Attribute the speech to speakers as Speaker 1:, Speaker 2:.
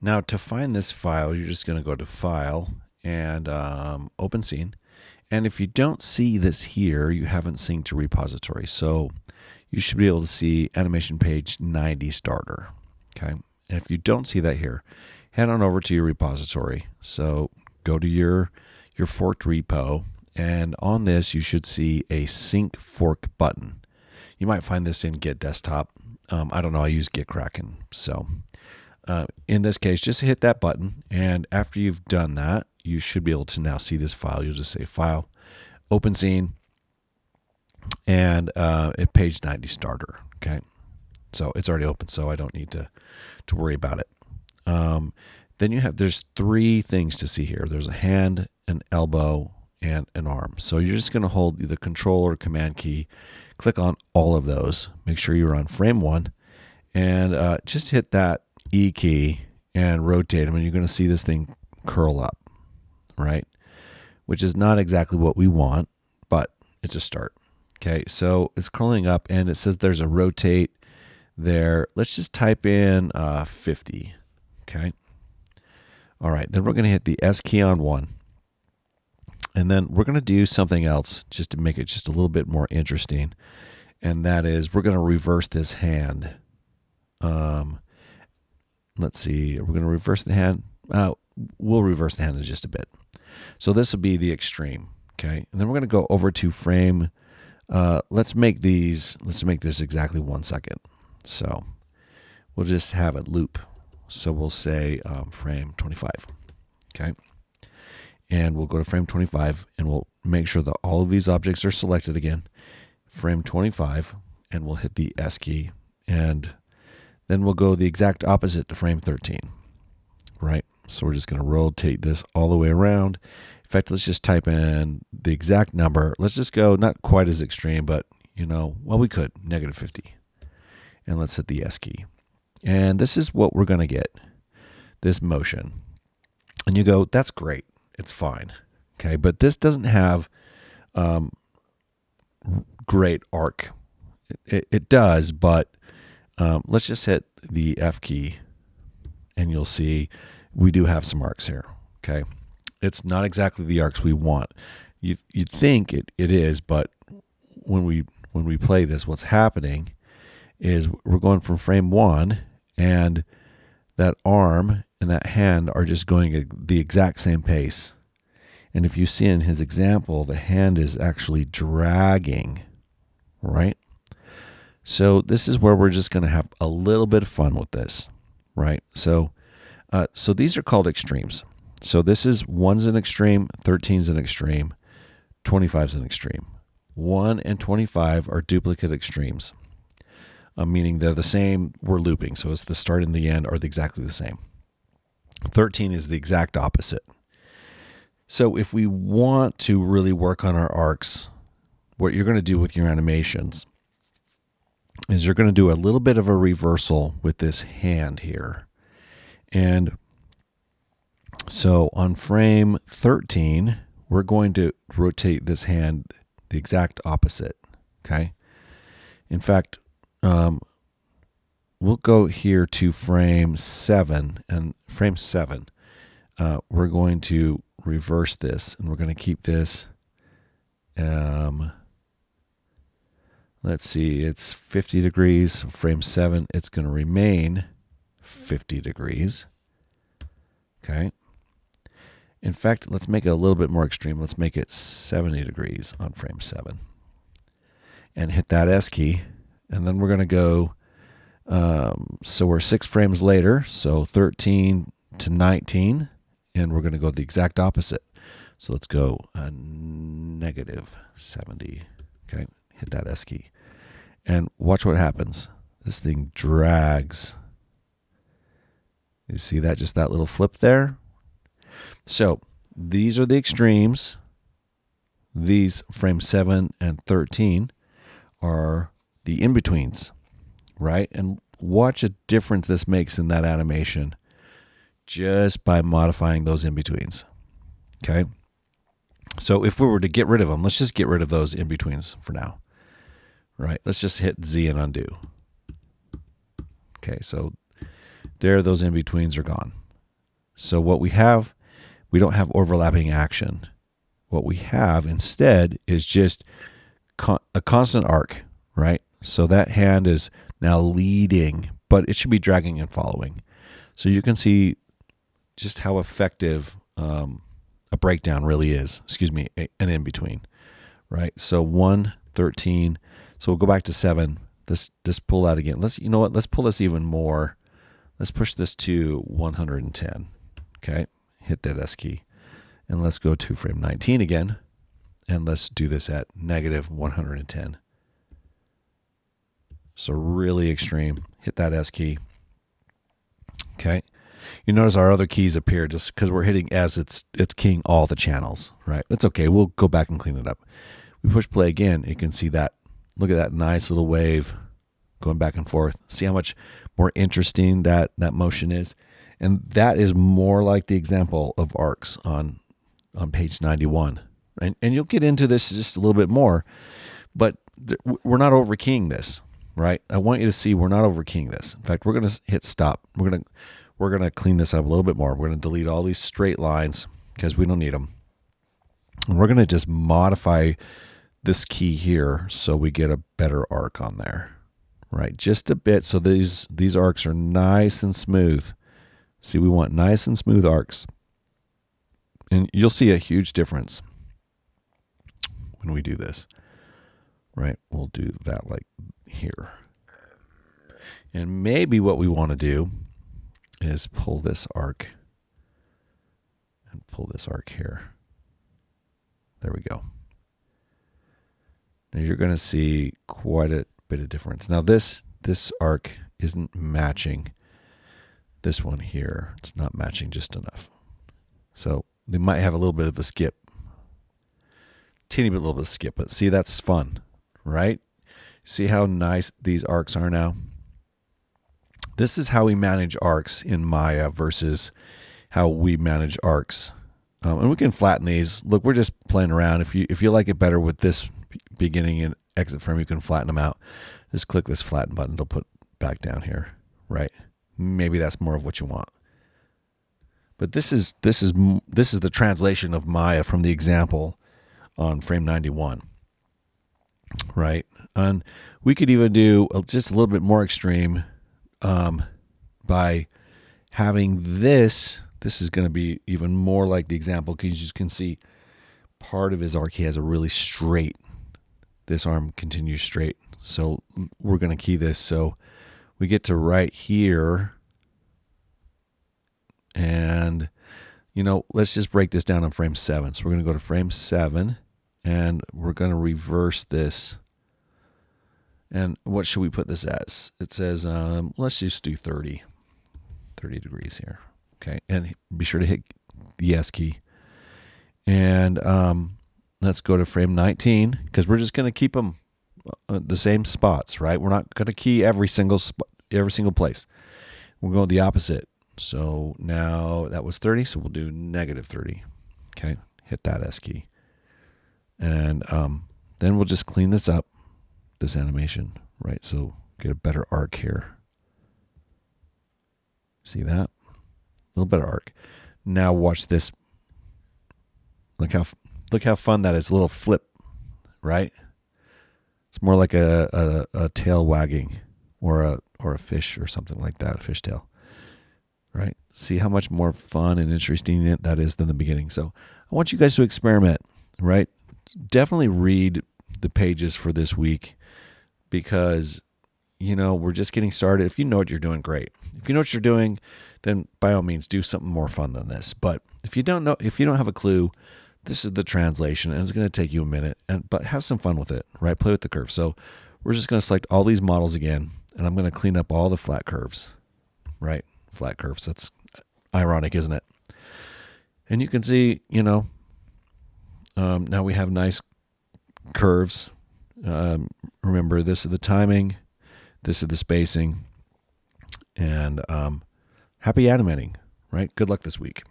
Speaker 1: Now to find this file, you're just going to go to File and Open Scene. And if you don't see this here, you haven't synced to repository. So you should be able to see animation page 90 starter. Okay. And if you don't see that here, head on over to your repository. So go to your forked repo, and on this you should see a sync fork button. You might find this in Git Desktop. I don't know, I use Git Kraken. So in this case, just hit that button, and after you've done that, you should be able to now see this file. You'll just say File, Open Scene, and at page 90 starter. Okay, so it's already open, so I don't need to worry about it. Then there's three things to see here. There's a hand, an elbow, and an arm. So you're just going to hold the Control or Command key, click on all of those. Make sure you're on frame 1, and just hit that E key and rotate them, and you're going to see this thing curl up, right? Which is not exactly what we want, but it's a start. Okay, so it's curling up, and it says there's a rotate there. Let's just type in 50. Okay. All right, then we're going to hit the S key on 1. And then we're going to do something else just to make it just a little bit more interesting. And that is we're going to reverse this hand. Let's see, we're going to reverse the hand. We'll reverse the hand in just a bit. So this will be the extreme. Okay. And then we're going to go over to frame. Let's make this exactly 1 second. So we'll just have it loop. So we'll say frame 25. Okay. And we'll go to frame 25, and we'll make sure that all of these objects are selected again. Frame 25, and we'll hit the S key, and then we'll go the exact opposite to frame 13, right? So we're just going to rotate this all the way around. In fact, let's just type in the exact number. Let's just go not quite as extreme, but well, we could, -50. And let's hit the S key. And this is what we're going to get, this motion. And you go, that's great. It's fine. Okay, but this doesn't have great arc. It does, but let's just hit the F key, and you'll see we do have some arcs here. Okay, it's not exactly the arcs we want. You'd think it is, but when we play this, what's happening is we're going from frame 1, and that arm and that hand are just going at the exact same pace. And if you see in his example, the hand is actually dragging, right? So this is where we're just going to have a little bit of fun with this, right? So these are called extremes. So this is 1's an extreme, 13's an extreme, 25's an extreme. 1 and 25 are duplicate extremes, meaning they're the same. We're looping, so it's the start and the end are exactly the same. 13 is the exact opposite. So if we want to really work on our arcs, what you're going to do with your animations is you're going to do a little bit of a reversal with this hand here. And so on frame 13, we're going to rotate this hand the exact opposite. Okay. In fact, we'll go here to frame 7, and frame 7, we're going to reverse this, and we're going to keep this. Let's see, it's 50 degrees. Frame 7, it's going to remain 50 degrees. Okay. In fact, let's make it a little bit more extreme. Let's make it 70 degrees on frame 7. And hit that S key. And then we're going to go, so we're 6 frames later, so 13 to 19. And we're going to go the exact opposite. So let's go -70. Okay, hit that S key. And watch what happens. This thing drags. You see that, just that little flip there? So these are the extremes. These frame 7 and 13 are the in-betweens, right? And watch a difference this makes in that animation just by modifying those in-betweens. Okay. So if we were to get rid of them, let's just get rid of those in-betweens for now. Right. Let's just hit Z and undo. Okay. So there, those in-betweens are gone. So what we have, we don't have overlapping action. What we have instead is just a constant arc, right? So that hand is now leading, but it should be dragging and following. So you can see just how effective a breakdown really is. Excuse me, an in between, right? So 1, 13. So we'll go back to 7. This pull that again. You know what? Let's pull this even more. Let's push this to 110. Okay, hit that S key, and let's go to frame 19 again, and let's do this at negative 110. So really extreme. Hit that S key. Okay. You notice our other keys appear just because we're hitting S. It's keying all the channels, right? It's okay. We'll go back and clean it up. We push play again. You can see that. Look at that nice little wave going back and forth. See how much more interesting that motion is? And that is more like the example of arcs on page 91. And you'll get into this just a little bit more, but we're not overkeying this, right? I want you to see we're not overkeying this. In fact, we're going to hit stop. We're going to clean this up a little bit more. We're going to delete all these straight lines because we don't need them. And we're going to just modify this key here so we get a better arc on there, right? Just a bit so these arcs are nice and smooth. See, we want nice and smooth arcs. And you'll see a huge difference when we do this, right? We'll do that like here. And maybe what we want to do is pull this arc and pull this arc here. There we go. Now you're going to see quite a bit of difference. Now this arc isn't matching this one here. It's not matching just enough. So they might have a little bit of a skip. Teeny bit, little bit of skip, but see, that's fun, right? See how nice these arcs are now? This is how we manage arcs in Maya versus how we manage arcs. And we can flatten these. Look, we're just playing around. If you like it better with this beginning and exit frame, you can flatten them out. Just click this flatten button. It'll put back down here, right? Maybe that's more of what you want. But this is the translation of Maya from the example on frame 91, right? And we could even do just a little bit more extreme by having this. This is going to be even more like the example because you can see part of his arc. He has a really straight. This arm continues straight. So we're going to key this. So we get to right here. And, let's just break this down on frame 7. So we're going to go to frame 7 and we're going to reverse this. And what should we put this as? It says, let's just do 30 degrees here. Okay. And be sure to hit the S key. And let's go to frame 19 because we're just going to keep them the same spots, right? We're not going to key every single place. We're going the opposite. So now that was 30, so we'll do negative 30. Okay, hit that S key. And then we'll just clean this up, this animation, right? So get a better arc here. See that? A little better arc. Now watch this. Look how fun that is. A little flip, right? It's more like a tail wagging or a fish or something like that, a fishtail. Right? See how much more fun and interesting that is than the beginning. So I want you guys to experiment, right? Definitely read the pages for this week because, we're just getting started. If you know what you're doing, great. If you know what you're doing, then by all means do something more fun than this. But if you don't have a clue, this is the translation and it's going to take you a minute, but have some fun with it, right? Play with the curve. So we're just going to select all these models again and I'm going to clean up all the flat curves, right? Flat curves. That's ironic, isn't it? And you can see, now we have nice curves. Remember, this is the timing, this is the spacing, and happy animating, right? Good luck this week.